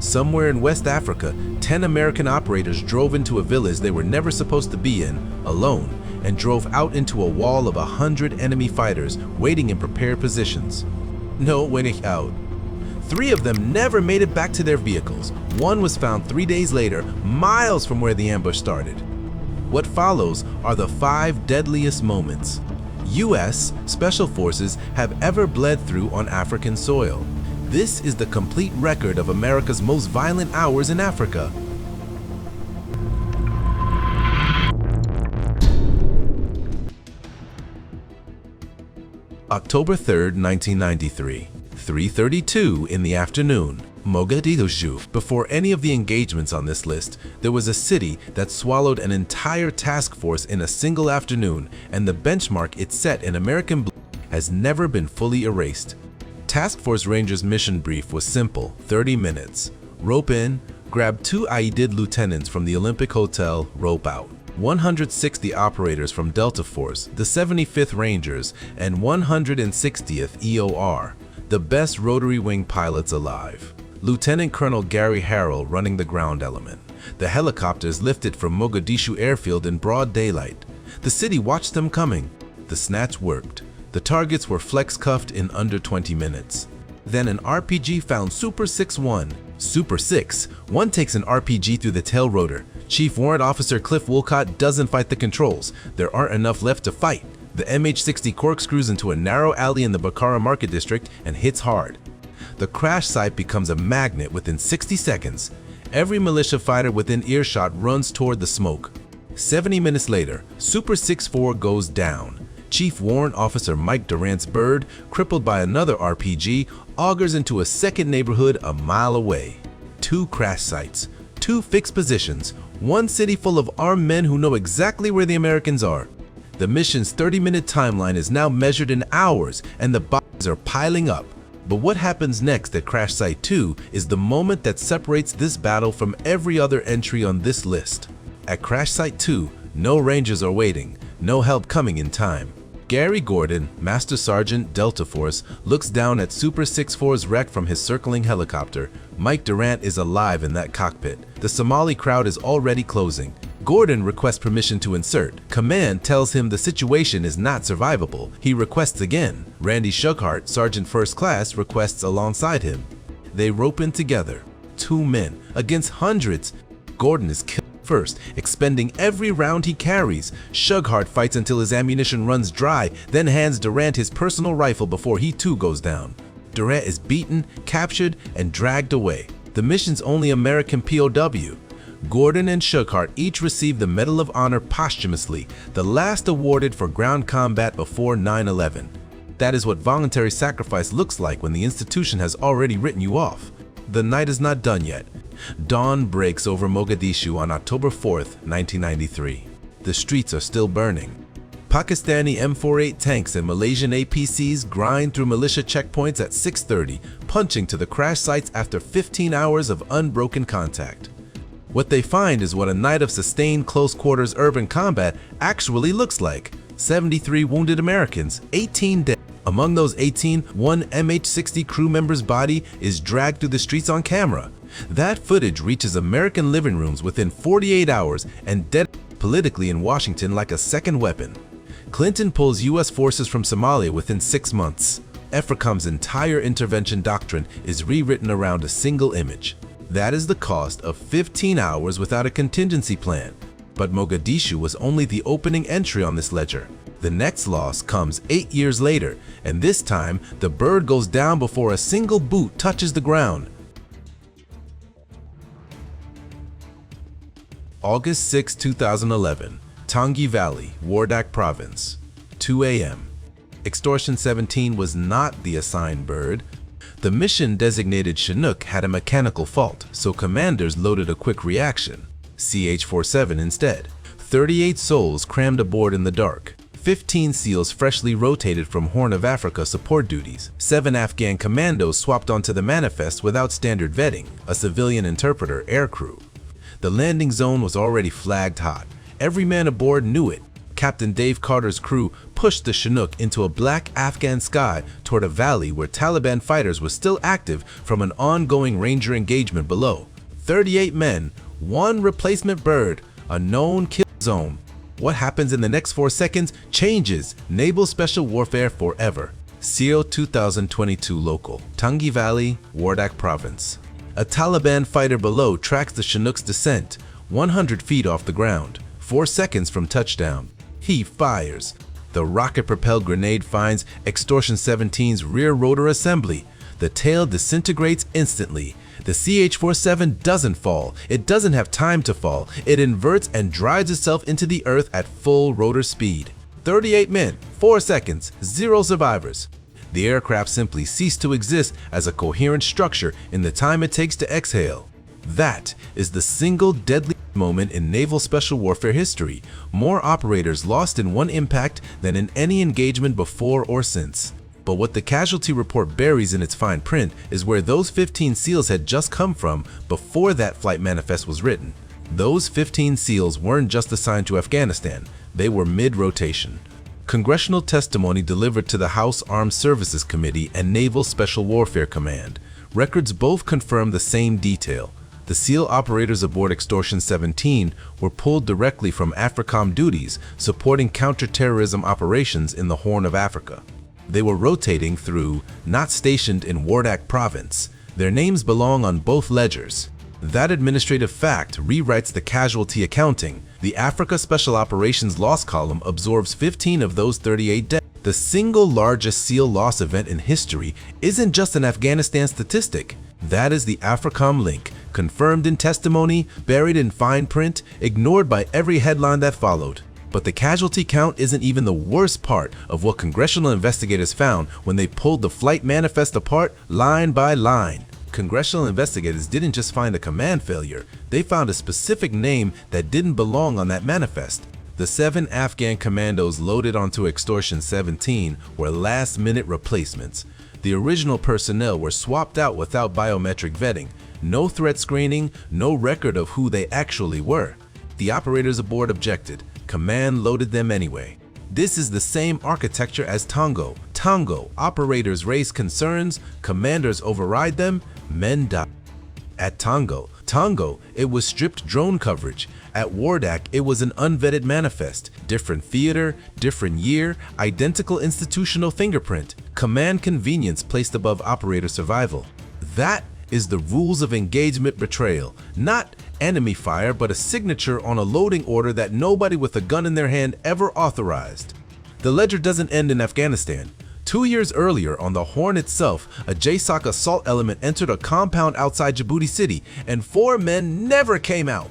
Somewhere in West Africa, 10 American operators drove into a village they were never supposed to be in, alone, and drove out into a wall of 100 enemy fighters waiting in prepared positions. No winning out. 3 of them never made it back to their vehicles. 1 was found 3 days later, miles from where the ambush started. What follows are the 5 deadliest moments U.S. Special Forces have ever bled through on African soil. This is the complete record of America's most violent hours in Africa. October 3rd, 1993, 3:32 in the afternoon, Mogadishu. Before any of the engagements on this list, there was a city that swallowed an entire task force in a single afternoon, and the benchmark it set in American blue has never been fully erased. Task Force Rangers' mission brief was simple: 30 minutes. Rope in, grab 2 IED lieutenants from the Olympic Hotel, rope out. 160 operators from Delta Force, the 75th Rangers, and 160th EOR, the best rotary wing pilots alive. Lieutenant Colonel Gary Harrell running the ground element. The helicopters lifted from Mogadishu airfield in broad daylight. The city watched them coming. The snatch worked. The targets were flex-cuffed in under 20 minutes. Then an RPG found Super 6-1. Super 6, one takes an RPG through the tail rotor. Chief Warrant Officer Cliff Wolcott doesn't fight the controls. There aren't enough left to fight. The MH-60 corkscrews into a narrow alley in the Bakara Market District and hits hard. The crash site becomes a magnet within 60 seconds. Every militia fighter within earshot runs toward the smoke. 70 minutes later, Super 6-4 goes down. Chief Warrant Officer Mike Durant's bird, crippled by another RPG, augers into a second neighborhood a mile away. 2 crash sites, 2 fixed positions, 1 city full of armed men who know exactly where the Americans are. The mission's 30-minute timeline is now measured in hours, and the bodies are piling up. But what happens next at Crash Site 2 is the moment that separates this battle from every other entry on this list. At Crash Site 2, no Rangers are waiting, no help coming in time. Gary Gordon, Master Sergeant, Delta Force, looks down at Super 6-4's wreck from his circling helicopter. Mike Durant is alive in that cockpit. The Somali crowd is already closing. Gordon requests permission to insert. Command tells him the situation is not survivable. He requests again. Randy Shughart, Sergeant First Class, requests alongside him. They rope in together. 2 men against hundreds. Gordon is killed first, expending every round he carries. Shughart fights until his ammunition runs dry, then hands Durant his personal rifle before he too goes down. Durant is beaten, captured, and dragged away. The mission's only American POW. Gordon and Shughart each received the Medal of Honor posthumously, the last awarded for ground combat before 9/11. That is what voluntary sacrifice looks like when the institution has already written you off. The night is not done yet. Dawn breaks over Mogadishu on October 4th, 1993. The streets are still burning. Pakistani M48 tanks and Malaysian APCs grind through militia checkpoints at 6:30, punching to the crash sites after 15 hours of unbroken contact. What they find is what a night of sustained close-quarters urban combat actually looks like. 73 wounded Americans, 18 dead. Among those 18, one MH-60 crew member's body is dragged through the streets on camera. That footage reaches American living rooms within 48 hours and dead politically in Washington like a second weapon. Clinton pulls U.S. forces from Somalia within 6 months. AFRICOM's entire intervention doctrine is rewritten around a single image. That is the cost of 15 hours without a contingency plan. But Mogadishu was only the opening entry on this ledger. The next loss comes 8 years later, and this time the bird goes down before a single boot touches the ground. August 6, 2011, Tangi Valley, Wardak Province, 2 a.m. Extortion 17 was not the assigned bird. The mission-designated Chinook had a mechanical fault, so commanders loaded a quick reaction, CH-47 instead. 38 souls crammed aboard in the dark. 15 SEALs freshly rotated from Horn of Africa support duties. 7 Afghan commandos swapped onto the manifest without standard vetting, a civilian interpreter aircrew. The landing zone was already flagged hot. Every man aboard knew it. Captain Dave Carter's crew pushed the Chinook into a black Afghan sky toward a valley where Taliban fighters were still active from an ongoing Ranger engagement below. 38 men, one replacement bird, a known kill zone. What happens in the next 4 seconds changes naval special warfare forever. SEAL 2022 local, Tangi Valley, Wardak Province. A Taliban fighter below tracks the Chinook's descent, 100 feet off the ground, 4 seconds from touchdown. He fires. The rocket-propelled grenade finds Extortion 17's rear rotor assembly. The tail disintegrates instantly. The CH-47 doesn't fall. It doesn't have time to fall. It inverts and drives itself into the earth at full rotor speed. 38 men, 4 seconds, 0 survivors. The aircraft simply ceased to exist as a coherent structure in the time it takes to exhale. That is the single deadly moment in naval special warfare history. More operators lost in one impact than in any engagement before or since. But what the casualty report buries in its fine print is where those 15 SEALs had just come from before that flight manifest was written. Those 15 SEALs weren't just assigned to Afghanistan, they were mid-rotation. Congressional testimony delivered to the House Armed Services Committee and Naval Special Warfare Command. Records both confirm the same detail. The SEAL operators aboard Extortion 17 were pulled directly from AFRICOM duties supporting counterterrorism operations in the Horn of Africa. They were rotating through, not stationed in Wardak Province. Their names belong on both ledgers. That administrative fact rewrites the casualty accounting. The Africa Special Operations loss column absorbs 15 of those 38 deaths. The single largest SEAL loss event in history isn't just an Afghanistan statistic. That is the AFRICOM link, confirmed in testimony, buried in fine print, ignored by every headline that followed. But the casualty count isn't even the worst part of what congressional investigators found when they pulled the flight manifest apart line by line. Congressional investigators didn't just find a command failure, they found a specific name that didn't belong on that manifest. The 7 Afghan commandos loaded onto Extortion 17 were last-minute replacements. The original personnel were swapped out without biometric vetting, no threat screening, no record of who they actually were. The operators aboard objected. Command loaded them anyway. This is the same architecture as Tongo. Tongo, operators raise concerns, commanders override them, men die. At Tongo, it was stripped drone coverage. At Wardak, it was an unvetted manifest. Different theater, different year, identical institutional fingerprint. Command convenience placed above operator survival. That is the rules of engagement betrayal. Not enemy fire, but a signature on a loading order that nobody with a gun in their hand ever authorized. The ledger doesn't end in Afghanistan. 2 years earlier, on the Horn itself, a JSOC assault element entered a compound outside Djibouti city, and 4 men never came out.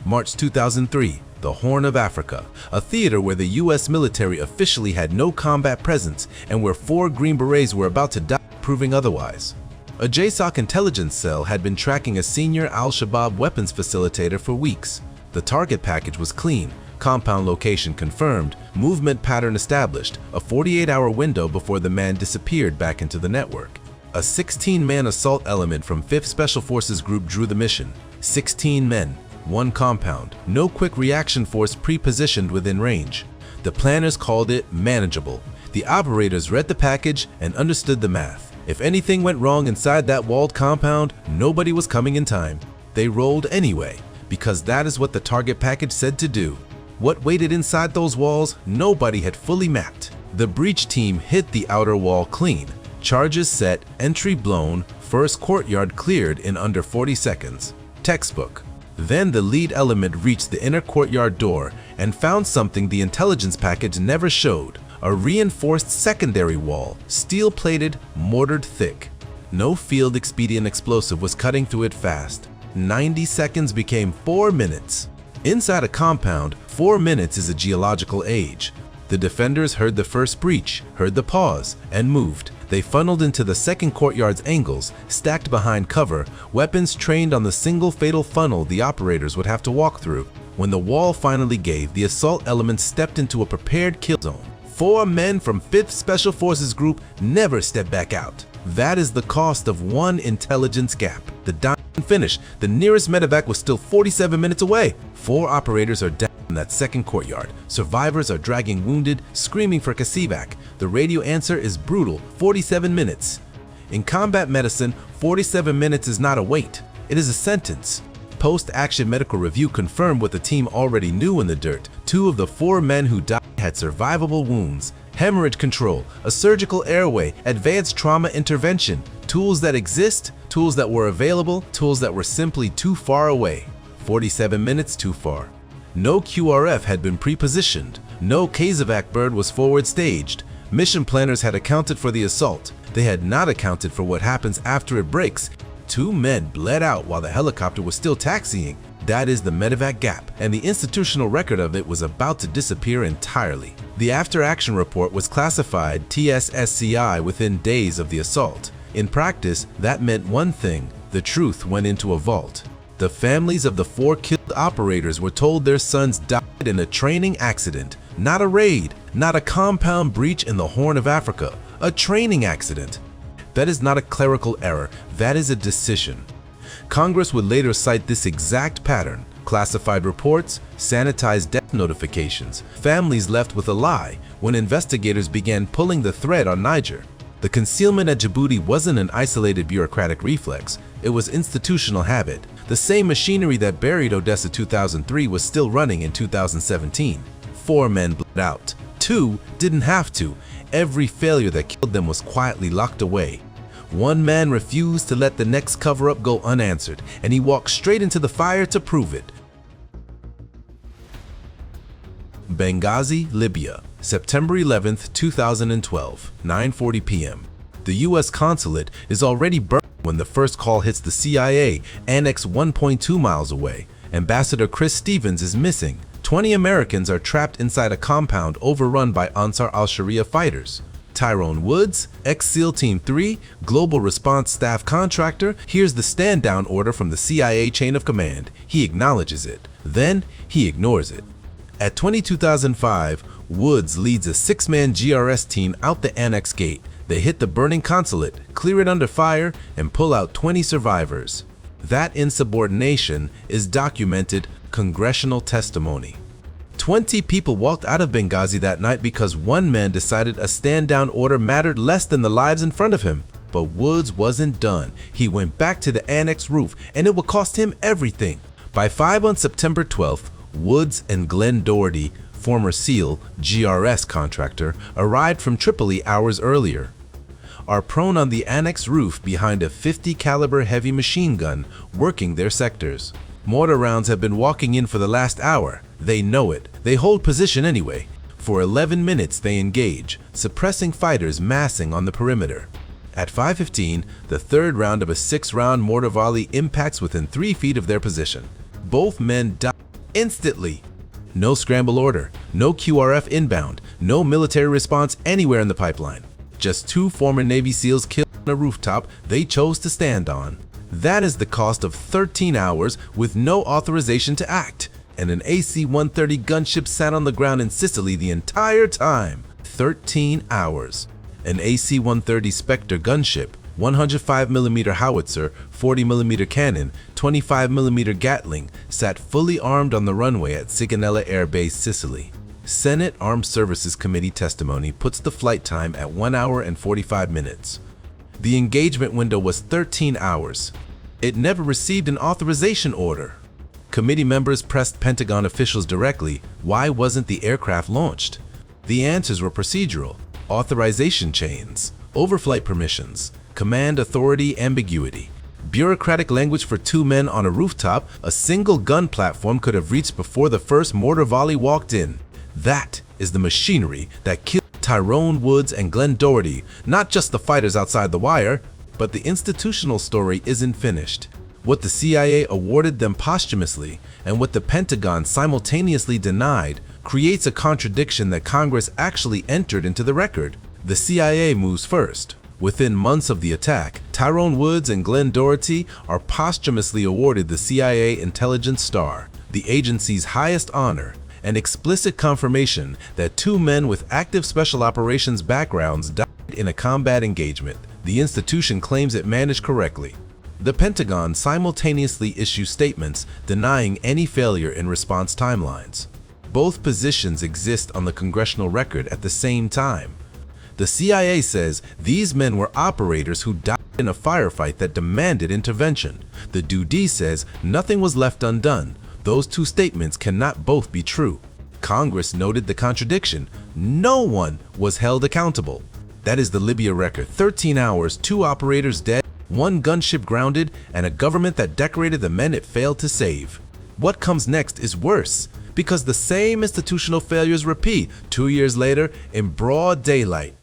March 2003, the Horn of Africa, a theater where the US military officially had no combat presence and where 4 Green Berets were about to die, proving otherwise. A JSOC intelligence cell had been tracking a senior al-Shabaab weapons facilitator for weeks. The target package was clean, compound location confirmed, movement pattern established, a 48-hour window before the man disappeared back into the network. A 16-man assault element from 5th Special Forces Group drew the mission. 16 men, 1 compound, no quick reaction force pre-positioned within range. The planners called it manageable. The operators read the package and understood the math. If anything went wrong inside that walled compound, nobody was coming in time. They rolled anyway, because that is what the target package said to do. What waited inside those walls, nobody had fully mapped. The breach team hit the outer wall clean. Charges set, entry blown, first courtyard cleared in under 40 seconds. Textbook. Then the lead element reached the inner courtyard door and found something the intelligence package never showed. A reinforced secondary wall, steel-plated, mortared thick. No field expedient explosive was cutting through it fast. 90 seconds became 4 minutes. Inside a compound, 4 minutes is a geological age. The defenders heard the first breach, heard the pause, and moved. They funneled into the second courtyard's angles, stacked behind cover, weapons trained on the single fatal funnel the operators would have to walk through. When the wall finally gave, the assault element stepped into a prepared kill zone. 4 men from 5th Special Forces Group never stepped back out. That is the cost of one intelligence gap. The finished. The nearest medevac was still 47 minutes away. 4 operators are down in that second courtyard. Survivors are dragging wounded, screaming for Kasivac. The radio answer is brutal, 47 minutes. In combat medicine, 47 minutes is not a wait. It is a sentence. Post-action medical review confirmed what the team already knew in the dirt. 2 of the 4 men who died had survivable wounds, hemorrhage control, a surgical airway, advanced trauma intervention, tools that exist, tools that were available, tools that were simply too far away. 47 minutes too far. No QRF had been pre-positioned. No Kasivac bird was forward staged. Mission planners had accounted for the assault. They had not accounted for what happens after it breaks. 2 men bled out while the helicopter was still taxiing. That is the medevac gap, and the institutional record of it was about to disappear entirely. The after-action report was classified TSSCI within days of the assault. In practice, that meant one thing: the truth went into a vault. The families of the 4 killed operators were told their sons died in a training accident, not a raid, not a compound breach in the Horn of Africa, a training accident. That is not a clerical error, that is a decision. Congress would later cite this exact pattern: classified reports, sanitized death notifications, families left with a lie when investigators began pulling the thread on Niger. The concealment at Djibouti wasn't an isolated bureaucratic reflex, it was institutional habit. The same machinery that buried Odessa 2003 was still running in 2017. 4 men bled out. 2 didn't have to. Every failure that killed them was quietly locked away. 1 man refused to let the next cover-up go unanswered, and he walked straight into the fire to prove it. Benghazi, Libya, September 11, 2012, 9:40 p.m. The U.S. consulate is already burning when the first call hits the CIA, annex 1.2 miles away. Ambassador Chris Stevens is missing. 20 Americans are trapped inside a compound overrun by Ansar al-Sharia fighters. Tyrone Woods, ex-SEAL Team 3, Global Response Staff Contractor, hears the stand-down order from the CIA chain of command. He acknowledges it. Then, he ignores it. At 2005, Woods leads a 6-man GRS team out the annex gate. They hit the burning consulate, clear it under fire, and pull out 20 survivors. That insubordination is documented congressional testimony. 20 people walked out of Benghazi that night because 1 man decided a stand-down order mattered less than the lives in front of him. But Woods wasn't done. He went back to the annex roof, and it would cost him everything. By 5 on September 12th, Woods and Glenn Doherty, former SEAL, GRS contractor, arrived from Tripoli hours earlier, are prone on the annex roof behind a 50 caliber heavy machine gun, working their sectors. Mortar rounds have been walking in for the last hour. They know it. They hold position anyway. For 11 minutes they engage, suppressing fighters massing on the perimeter. At 5:15, the 3rd round of a 6-round mortar volley impacts within 3 feet of their position. Both men die instantly. No scramble order, no QRF inbound, no military response anywhere in the pipeline. Just 2 former Navy SEALs killed on a rooftop they chose to stand on. That is the cost of 13 hours with no authorization to act. And an AC-130 gunship sat on the ground in Sicily the entire time. 13 hours. An AC-130 Spectre gunship, 105mm howitzer, 40mm cannon, 25mm Gatling, sat fully armed on the runway at Sigonella Air Base, Sicily. Senate Armed Services Committee testimony puts the flight time at 1 hour and 45 minutes. The engagement window was 13 hours. It never received an authorization order. Committee members pressed Pentagon officials directly, why wasn't the aircraft launched? The answers were procedural: authorization chains, overflight permissions, command authority ambiguity. Bureaucratic language for 2 men on a rooftop a single gun platform could have reached before the first mortar volley walked in. That is the machinery that killed Tyrone Woods and Glenn Doherty, not just the fighters outside the wire. But the institutional story isn't finished. What the CIA awarded them posthumously and what the Pentagon simultaneously denied creates a contradiction that Congress actually entered into the record. The CIA moves first. Within months of the attack, Tyrone Woods and Glenn Doherty are posthumously awarded the CIA Intelligence Star, the agency's highest honor, an explicit confirmation that 2 men with active special operations backgrounds died in a combat engagement. The institution claims it managed correctly. The Pentagon simultaneously issues statements denying any failure in response timelines. Both positions exist on the congressional record at the same time. The CIA says these men were operators who died in a firefight that demanded intervention. The DoD says nothing was left undone. Those two statements cannot both be true. Congress noted the contradiction. No one was held accountable. That is the Libya record. 13 hours, 2 operators dead, 1 gunship grounded, and a government that decorated the men it failed to save. What comes next is worse, because the same institutional failures repeat 2 years later in broad daylight.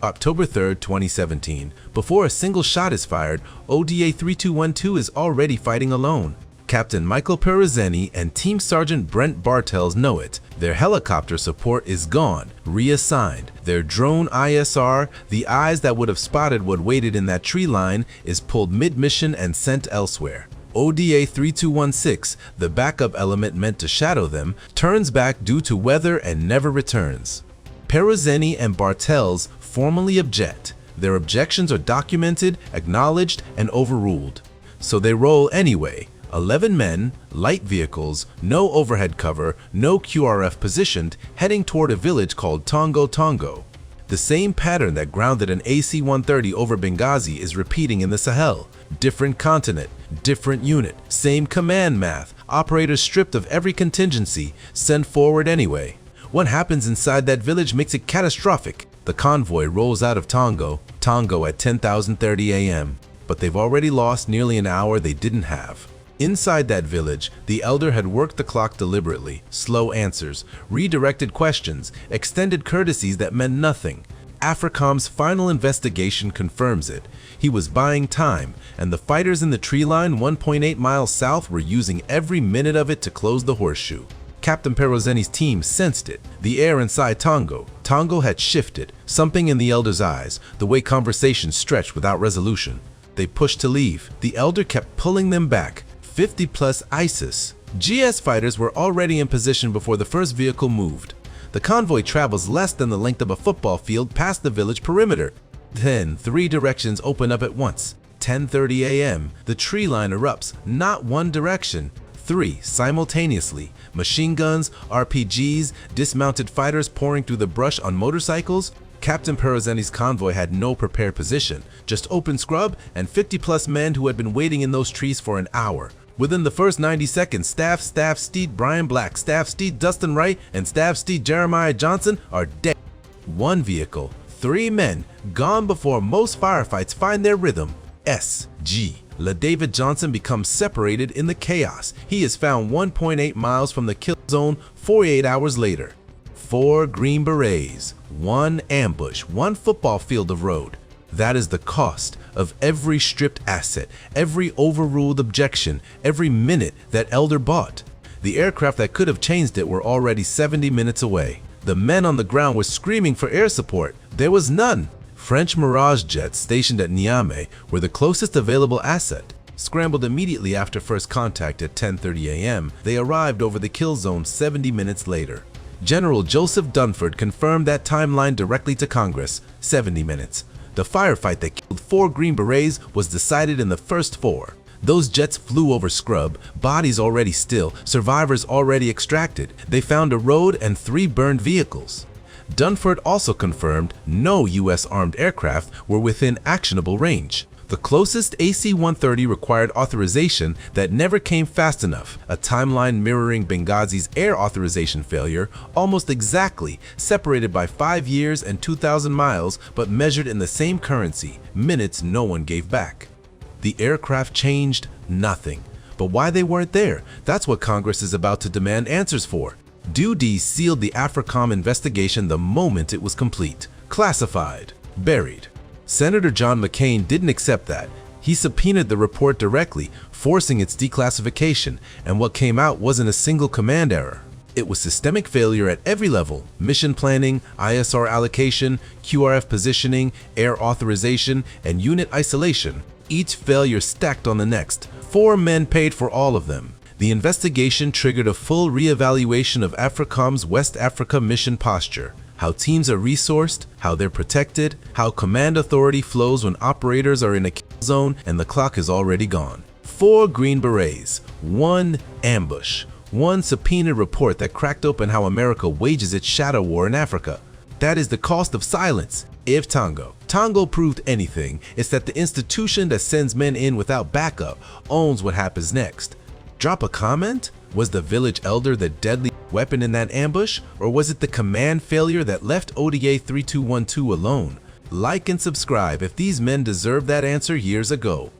October 3, 2017. Before a single shot is fired, ODA 3212 is already fighting alone. Captain Michael Perezzeni and Team Sergeant Brent Bartels know it. Their helicopter support is gone, reassigned. Their drone ISR, the eyes that would have spotted what waited in that tree line, is pulled mid-mission and sent elsewhere. ODA 3216, the backup element meant to shadow them, turns back due to weather and never returns. Perezzeni and Bartels formally object. Their objections are documented, acknowledged, and overruled. So they roll anyway. 11 men, light vehicles, no overhead cover, no QRF positioned, heading toward a village called Tongo Tongo. The same pattern that grounded an AC-130 over Benghazi is repeating in the Sahel. Different continent, different unit, same command math, operators stripped of every contingency, sent forward anyway. What happens inside that village makes it catastrophic. The convoy rolls out of Tongo at 10:30 a.m., but they've already lost nearly an hour they didn't have. Inside that village, the elder had worked the clock deliberately, slow answers, redirected questions, extended courtesies that meant nothing. AFRICOM's final investigation confirms it. He was buying time, and the fighters in the tree line 1.8 miles south were using every minute of it to close the horseshoe. Captain Perezzeni's team sensed it. The air inside Tongo had shifted, something in the elder's eyes, the way conversations stretched without resolution. They pushed to leave. The elder kept pulling them back. 50+ ISIS. GS fighters were already in position before the first vehicle moved. The convoy travels less than the length of a football field past the village perimeter. Then 3 directions open up at once. 10:30 a.m. The tree line erupts, not one direction, 3 simultaneously. Machine guns, RPGs, dismounted fighters pouring through the brush on motorcycles. Captain Perezzeni's convoy had no prepared position, just open scrub and 50+ men who had been waiting in those trees for an hour. Within the first 90 seconds, Staff Steed Brian Black, Staff Steed Dustin Wright, and Staff Steed Jeremiah Johnson are dead. 1 vehicle, 3 men, gone before most firefights find their rhythm. SG. LaDavid Johnson becomes separated in the chaos. He is found 1.8 miles from the kill zone 48 hours later. 4 Green Berets, 1 ambush, 1 football field of road. That is the cost of every stripped asset, every overruled objection, every minute that elder bought. The aircraft that could have changed it were already 70 minutes away. The men on the ground were screaming for air support. There was none. French Mirage jets stationed at Niamey were the closest available asset. Scrambled immediately after first contact at 10:30 a.m., they arrived over the kill zone 70 minutes later. General Joseph Dunford confirmed that timeline directly to Congress, 70 minutes. The firefight that killed 4 Green Berets was decided in the first 4. Those jets flew over scrub, bodies already still, survivors already extracted. They found a road and 3 burned vehicles. Dunford also confirmed no U.S. armed aircraft were within actionable range. The closest AC-130 required authorization that never came fast enough, a timeline mirroring Benghazi's air authorization failure, almost exactly, separated by 5 years and 2,000 miles, but measured in the same currency, minutes no one gave back. The aircraft changed nothing. But why they weren't there, that's what Congress is about to demand answers for. DoD sealed the AFRICOM investigation the moment it was complete. Classified. Buried. Senator John McCain didn't accept that. He subpoenaed the report directly, forcing its declassification, and what came out wasn't a single command error. It was systemic failure at every level: mission planning, ISR allocation, QRF positioning, air authorization, and unit isolation. Each failure stacked on the next. 4 men paid for all of them. The investigation triggered a full reevaluation of AFRICOM's West Africa mission posture. how teams are resourced, how they're protected, how command authority flows when operators are in a kill zone and the clock is already gone. 4 Green Berets, 1 ambush, 1 subpoena report that cracked open how America wages its shadow war in Africa. That is the cost of silence. If Tongo proved anything, it's that the institution that sends men in without backup owns what happens next. Drop a comment? Was the village elder the deadly weapon in that ambush, or was it the command failure that left ODA 3212 alone? Like and subscribe if these men deserved that answer years ago.